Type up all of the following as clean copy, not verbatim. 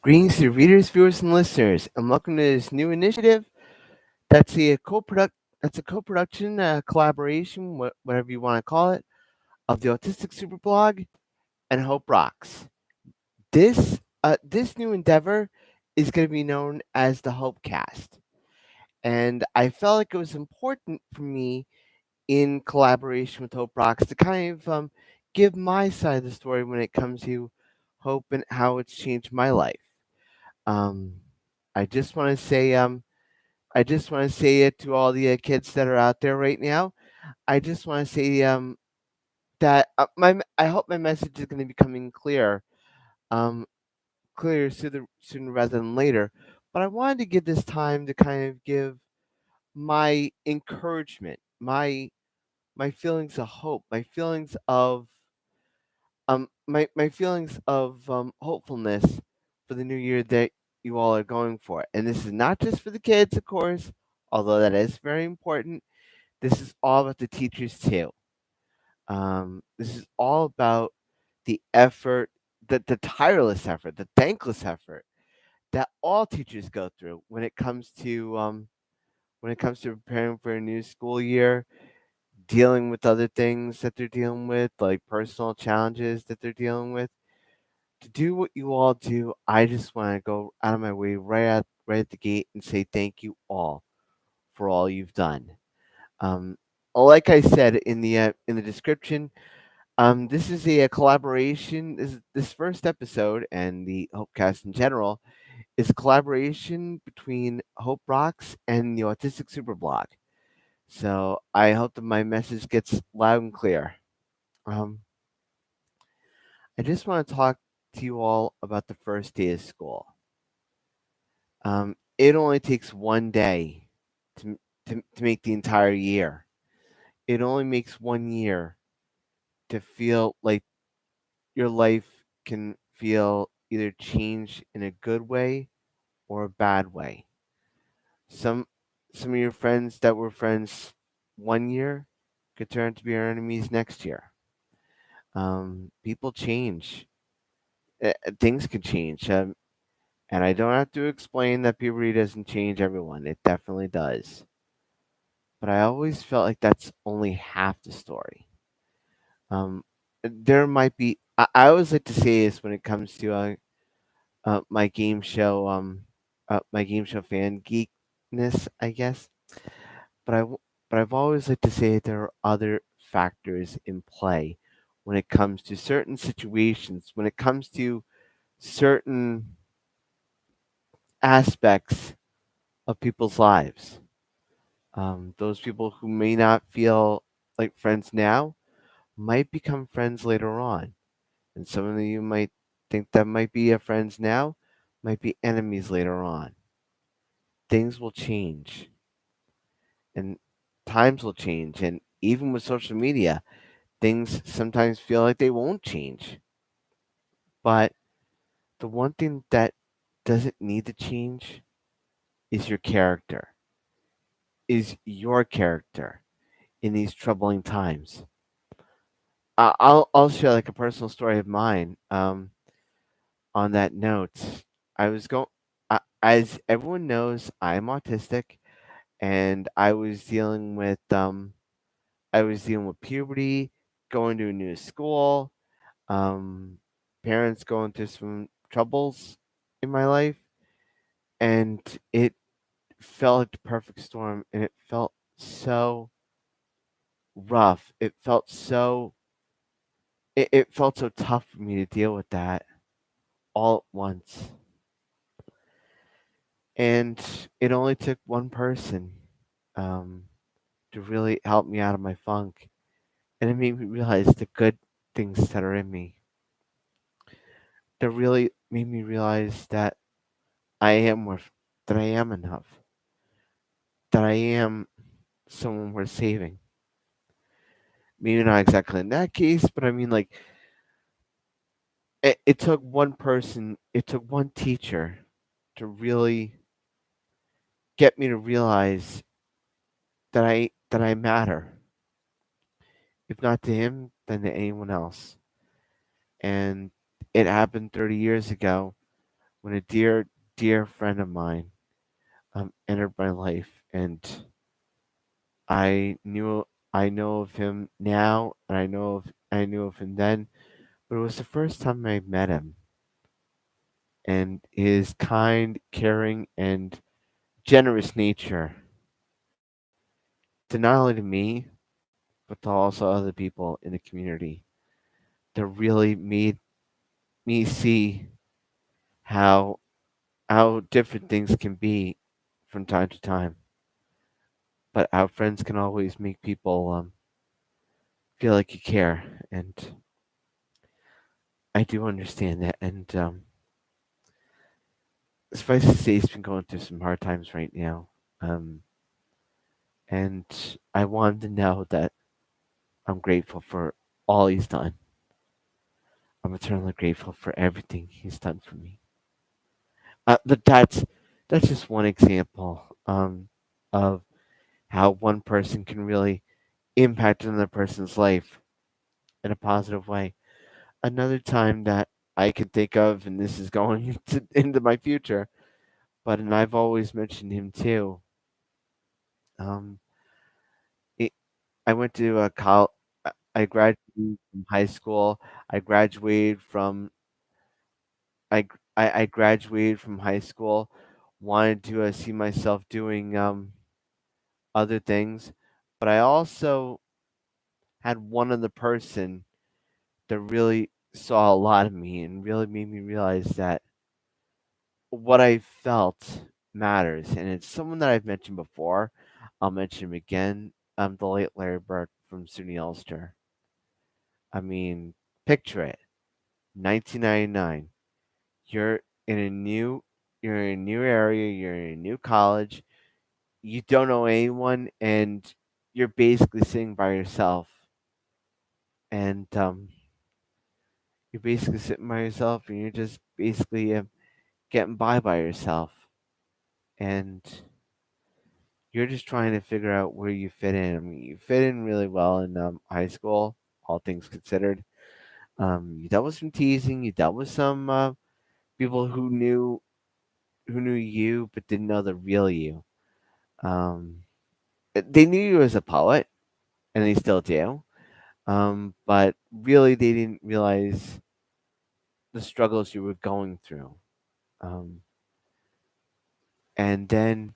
Greetings to readers, viewers, and listeners, and welcome to this new initiative. That's a co-production, collaboration, whatever you want to call it, of the Autistic SuperBlog and Hope Rocks. This new endeavor is going to be known as the HopeCast, and I felt like it was important for me in collaboration with Hope Rocks to kind of give my side of the story when it comes to hope and how it's changed my life. Um, I just want to say I just want to say it to all the kids that are out there right now. I just want to say that I hope my message is going to be coming clear, um, clearer sooner rather than later. But I wanted to give this time to kind of give my encouragement, my feelings of hope, my feelings of hopefulness for the new year that you all are going for. And this is not just for the kids, of course, although that is very important. This is all about the teachers too. This is all about the effort, the tireless effort, the thankless effort that all teachers go through when it comes to preparing for a new school year, dealing with other things that they're dealing with, like personal challenges that they're dealing with. To do what you all do, I just want to go out of my way right at the gate and say thank you all for all you've done. Um, like I said in the description, this is a collaboration. This first episode and the HopeCast in general is a collaboration between Hope Rocks and the Autistic Superblog. So I hope that my message gets loud and clear. Um, I just want to talk to you all about the first day of school. It only takes one day to make the entire year. It only makes one year to feel like your life can feel either change in a good way or a bad way. Some some of your friends that were friends one year could turn to be your enemies next year. People change. Things could change. And I don't have to explain that puberty doesn't change everyone. It definitely does. But I always felt like that's only half the story. There might be. I always like to say this when it comes to my game show fan geekness, I guess. But but I've always liked to say there are other factors in play when it comes to certain situations, when it comes to certain aspects of people's lives. Those people who may not feel like friends now might become friends later on. And some of you might think that might be a friends now, might be enemies later on. Things will change and times will change. And even with social media, things sometimes feel like they won't change. But the one thing that doesn't need to change is your character in these troubling times. I'll share like a personal story of mine. On that note, I was going, as everyone knows, I'm autistic, and I was dealing with puberty, going to a new school, um, parents going through some troubles in my life, and it felt like the perfect storm, and it felt so rough. It felt so tough for me to deal with that all at once. And it only took one person um, to really help me out of my funk. And it made me realize the good things that are in me. That really made me realize that I am worth, that I am enough, that I am someone worth saving. Maybe not exactly in that case, but I mean, like, it took one person, it took one teacher to really get me to realize that I matter. If not to him, then to anyone else. And it happened 30 years ago when a dear, dear friend of mine entered my life, and I knew I know of him now, and I knew of him then, but it was the first time I met him, and his kind, caring, and generous nature to not only to me, but to also other people in the community, that really made me see how different things can be from time to time, but how friends can always make people feel like you care, and I do understand that. And suffice to say, he's been going through some hard times right now, um, and I want him to know that I'm grateful for all he's done. I'm eternally grateful for everything he's done for me. But that's just one example of how one person can really impact another person's life in a positive way. Another time that I can think of, and this is going into my future, but and I've always mentioned him too. Um, it, I went to a college. I graduated from high school. I graduated from I graduated from high school. Wanted to see myself doing other things, but I also had one other person that really saw a lot of me and really made me realize that what I felt matters, and it's someone that I've mentioned before. I'll mention him again. The late Larry Burke from SUNY Ulster. I mean, picture it: 1999. You're in a new, you're in a new area. You're in a new college. You don't know anyone, and you're basically sitting by yourself. And you're basically sitting by yourself, and you're just basically getting by yourself. And you're just trying to figure out where you fit in. I mean, you fit in really well in high school, all things considered. You dealt with some teasing. You dealt with some people who knew you but didn't know the real you. Um, they knew you as a poet, and they still do. But really, they didn't realize the struggles you were going through. Um, and then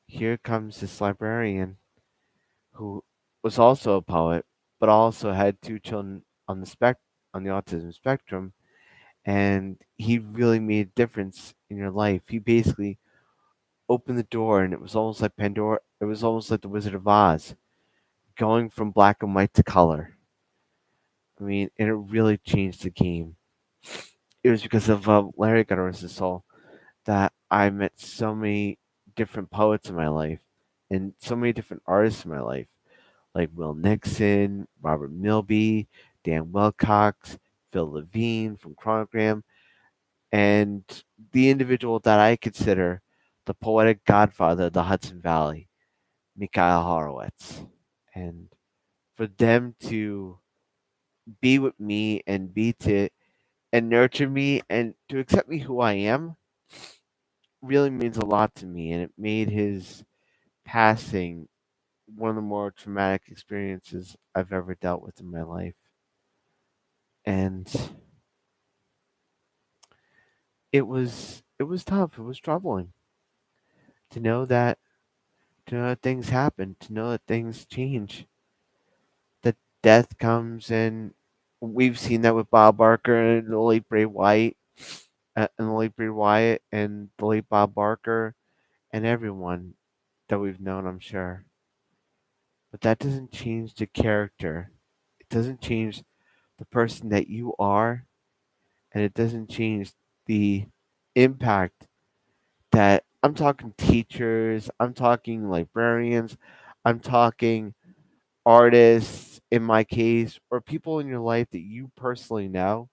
here comes this librarian who was also a poet, but also had two children on the autism spectrum, and he really made a difference in your life. He basically opened the door, and it was almost like Pandora. It was almost like the Wizard of Oz, going from black and white to color. I mean, and it really changed the game. It was because of Larry Godor's soul that I met so many different poets in my life, and so many different artists in my life, like Will Nixon, Robert Milby, Dan Wilcox, Phil Levine from Chronogram, and the individual that I consider the poetic godfather of the Hudson Valley, Mikhail Horowitz. And for them to be with me and be to and nurture me and to accept me who I am really means a lot to me, and it made his passing one of the more traumatic experiences I've ever dealt with in my life. And it was tough. It was troubling to know that things happen, to know that things change, that death comes, and we've seen that with Bob Barker and the late Bray Wyatt, and the late Bob Barker and everyone that we've known, I'm sure. But that doesn't change the character. It doesn't change the person that you are, and it doesn't change the impact that I'm talking teachers, I'm talking librarians, I'm talking artists in my case, or people in your life that you personally know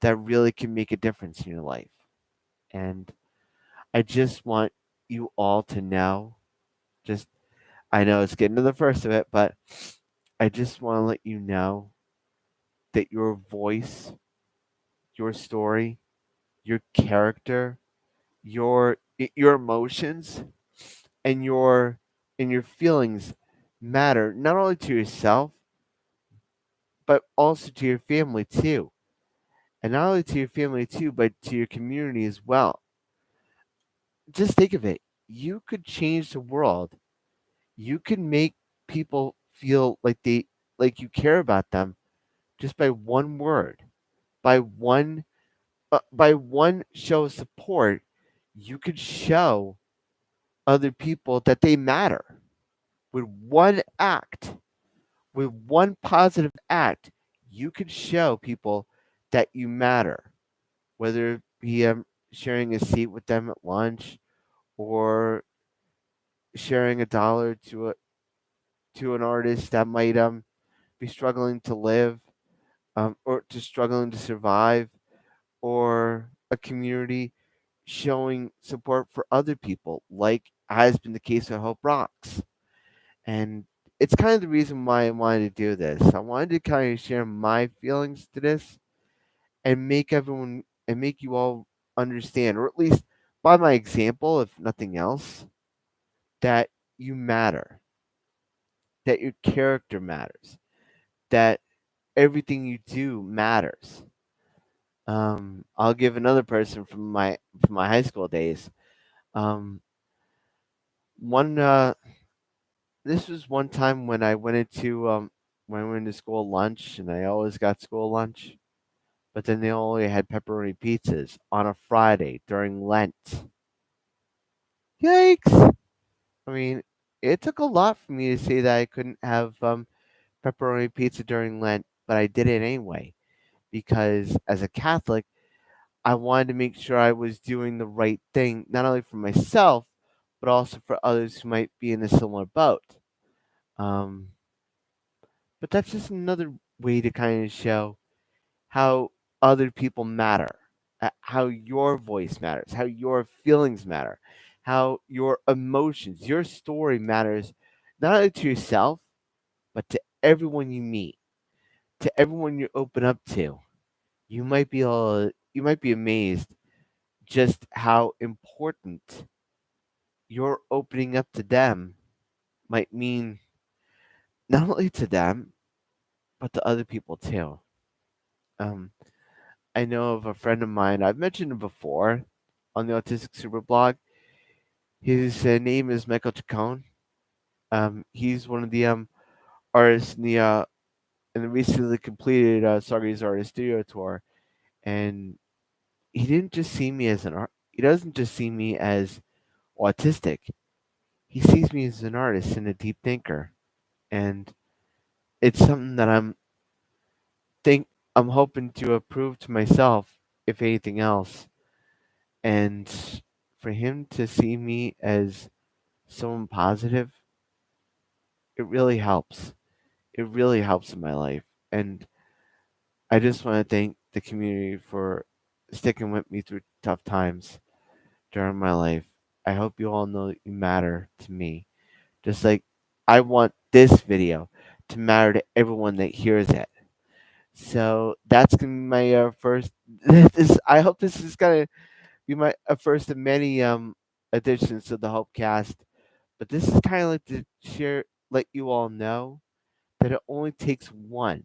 that really can make a difference in your life. And I just want you all to know, just I know it's getting to the first of it, but I just want to let you know that your voice, your story, your character, your emotions, and your feelings matter not only to yourself but also to your family too. And not only to your family too, but to your community as well. Just think of it. You could change the world. You can make people feel like you care about them just by one word, by one show of support. You could show other people that they matter with one act, with one positive act. You could show people that you matter, whether it be sharing a seat with them at lunch or sharing $1 to an artist that might be struggling to live, or to struggling to survive, or a community showing support for other people, like has been the case with Hope Rocks. And it's kind of the reason why I wanted to do this. I wanted to kind of share my feelings to this and make you all understand, or at least by my example, if nothing else, that you matter, that your character matters, that everything you do matters. I'll give another person from my high school days. Um, one This was one time when I went into school lunch, and I always got school lunch, but then they only had pepperoni pizzas on a Friday during Lent. Yikes! I mean, it took a lot for me to say that I couldn't have pepperoni pizza during Lent, but I did it anyway because as a Catholic, I wanted to make sure I was doing the right thing, not only for myself, but also for others who might be in a similar boat. Um, but that's just another way to kind of show how other people matter, how your voice matters, how your feelings matter, how your emotions, your story matters, not only to yourself, but to everyone you meet, to everyone you open up to. You might be amazed just how important your opening up to them might mean, not only to them, but to other people too. Um, I know of a friend of mine, I've mentioned him before on the Autistic SuperBlog. His name is Michael Chacon. He's one of the artists in the recently completed Sargi's Artist Studio Tour. And he didn't just see me as an art. He doesn't just see me as autistic. He sees me as an artist and a deep thinker. And it's something that think I'm hoping to prove to myself, if anything else. And for him to see me as someone positive, it really helps. It really helps in my life. And I just want to thank the community for sticking with me through tough times during my life. I hope you all know that you matter to me. Just like I want this video to matter to everyone that hears it. So that's gonna be my first. I hope this is gonna be my first of many additions to the HopeCast. But this is kind of like to share, let you all know that it only takes one.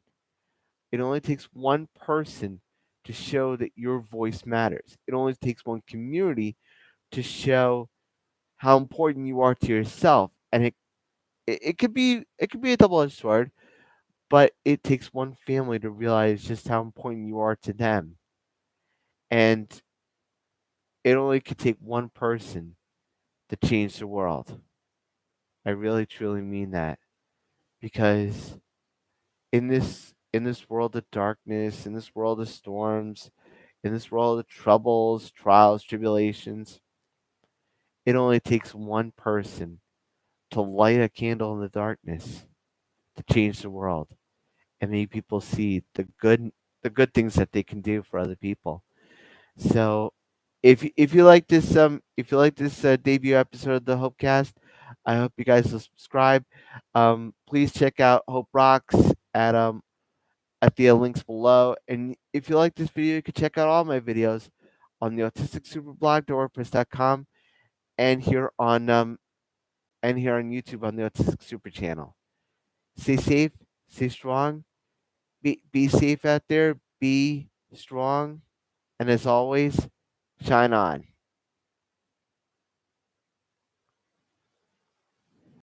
It only takes one person to show that your voice matters. It only takes one community to show how important you are to yourself. And it could be a double edged sword, but it takes one family to realize just how important you are to them. And it only could take one person to change the world. I really truly mean that. Because in this world of darkness, in this world of storms, in this world of troubles, trials, tribulations, it only takes one person to light a candle in the darkness to change the world and make people see the good things that they can do for other people. So if you like this debut episode of the Hopecast, I hope you guys will subscribe. Please check out Hope Rocks at the links below. And if you like this video, you can check out all my videos on the autisticsuperblog.wordpress.com, and here on YouTube on the Autistic Super channel. Stay safe, stay strong, be safe out there, be strong, and as always, shine on.